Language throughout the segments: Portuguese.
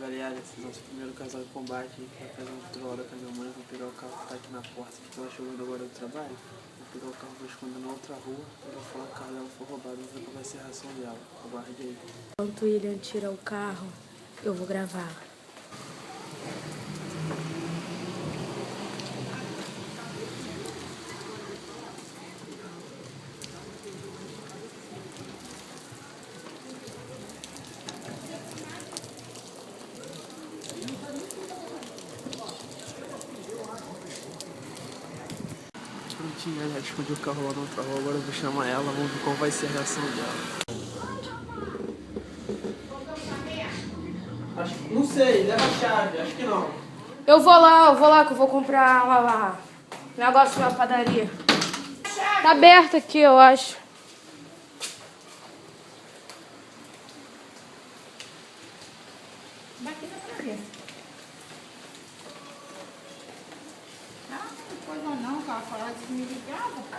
Aliás, esse é o nosso primeiro casal de combate. A gente vai fazer um troll com a minha mãe. Vou pegar o carro que tá aqui na porta, que ela chegando agora do trabalho. Vou pegar o carro, vou esconder na outra rua. Eu vou falar que o carro dela foi roubado. Vou ver qual vai ser a reação dela. Aguarde aí. Enquanto o William tira o carro, eu vou gravar. Prontinho, já escondi o carro lá na outra rua. Agora eu vou chamar ela. Vamos ver qual vai ser a reação dela. Não sei, leva a chave, acho que não. Eu vou lá que eu vou comprar lá negócio na padaria. Tá aberto aqui, eu acho. Bati na cabeça. Ah, depois não, que ela falou que me ligava, pô.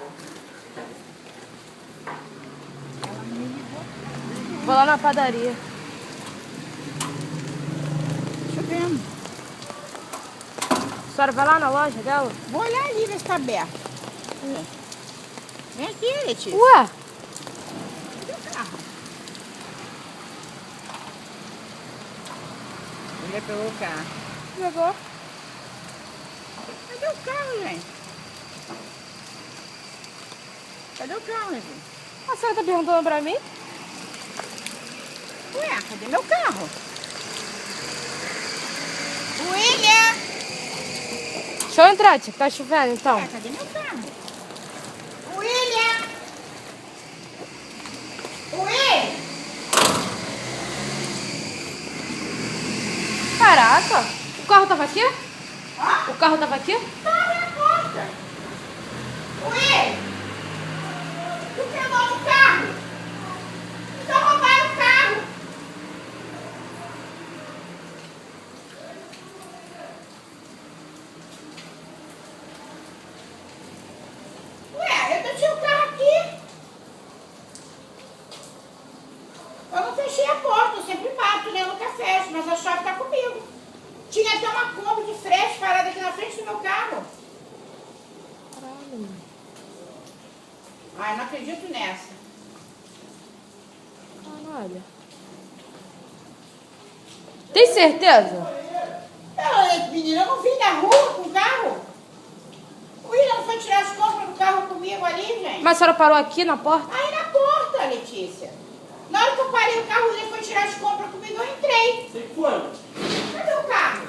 Ela não me ligou. Vou lá na padaria. Chovendo. A senhora vai lá na loja dela? Vou olhar ali ver se tá aberto. Vem aqui, Letícia. Ué? Cadê o carro? Ele pegou o carro. Pegou. Cadê o carro, gente? Cadê o carro, gente? A senhora tá perguntando pra mim? Ué, cadê meu carro? William! Deixa eu entrar, tia, que tá chovendo então. Ué, cadê meu carro? William! William! Caraca! O carro tava aqui? Ó, O carro tava aqui? tá na porta. William! Tu pegou o carro? Então roubaram o carro. Ué, eu deixei o carro aqui. Eu não fechei a porta, eu sempre bato, né? Eu nunca fecho, mas a chave tá comigo. Tinha até uma Kombi de frete parada aqui na frente do meu carro. Caralho, mano. Ai, não acredito nessa. Caralho. Tem certeza? Menina, eu não vim da rua com o carro. O William não foi tirar as compras do carro comigo ali, gente. Mas a senhora parou aqui na porta? Aí na porta, Letícia. Na hora que eu parei o carro, ele foi tirar as compras comigo, eu entrei. Você foi? Cadê o carro?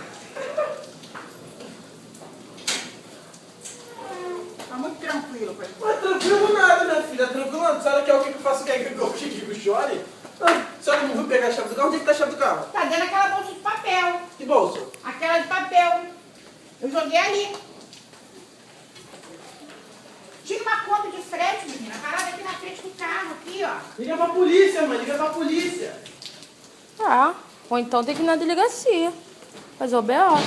Tá muito tranquilo, pai. Mas tranquilo nada, minha filha. Tranquilo nada. A senhora quer o que eu faço? Quer que eu chore? A senhora não vai pegar a chave do carro? Onde é que tá a chave do carro? Tá dentro daquela bolsa de papel. Que bolsa? Aquela de papel. Eu joguei ali. Tinha uma Kombi de frete, menina, parada aqui na frente do carro, aqui, ó. Liga pra polícia, mãe. Liga pra polícia. Ah, ou então tem que ir na delegacia. Fazer o B.O.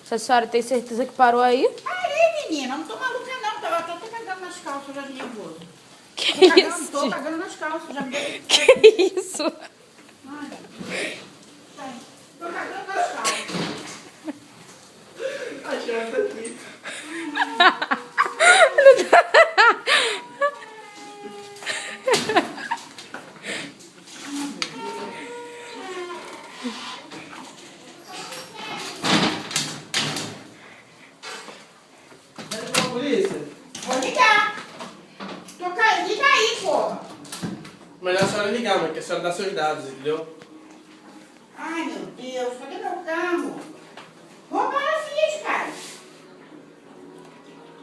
Se a senhora tem certeza que parou aí. Parei, menina, não tô maluca não, tava até cagando nas calças já de nervoso. Que isso? Tô cagando nas calças, já me deu... Que isso? Ai, tô cagando nas calças. A chave tá aqui. Liga pra polícia. Vou ligar. Liga aí, porra. Melhor a senhora ligar, mãe, porque a senhora dá seus dados, entendeu? Ai, meu Deus, cadê meu carro? Roubaram a Fiat, cara.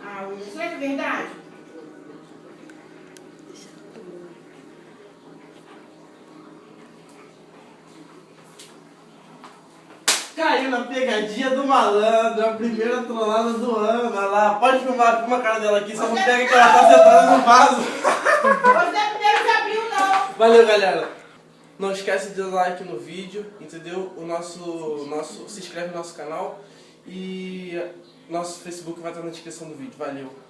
Ah, William, será que é verdade? Caiu na pegadinha do malandro, a primeira trollada do ano. Olha lá, pode filmar a cara dela aqui, só não pega que ela tá sentada no vaso. Hoje não é 1º de abril, não. Valeu, galera. Não esquece de dar like no vídeo, entendeu? Se inscreve no nosso canal e nosso Facebook vai estar na descrição do vídeo. Valeu.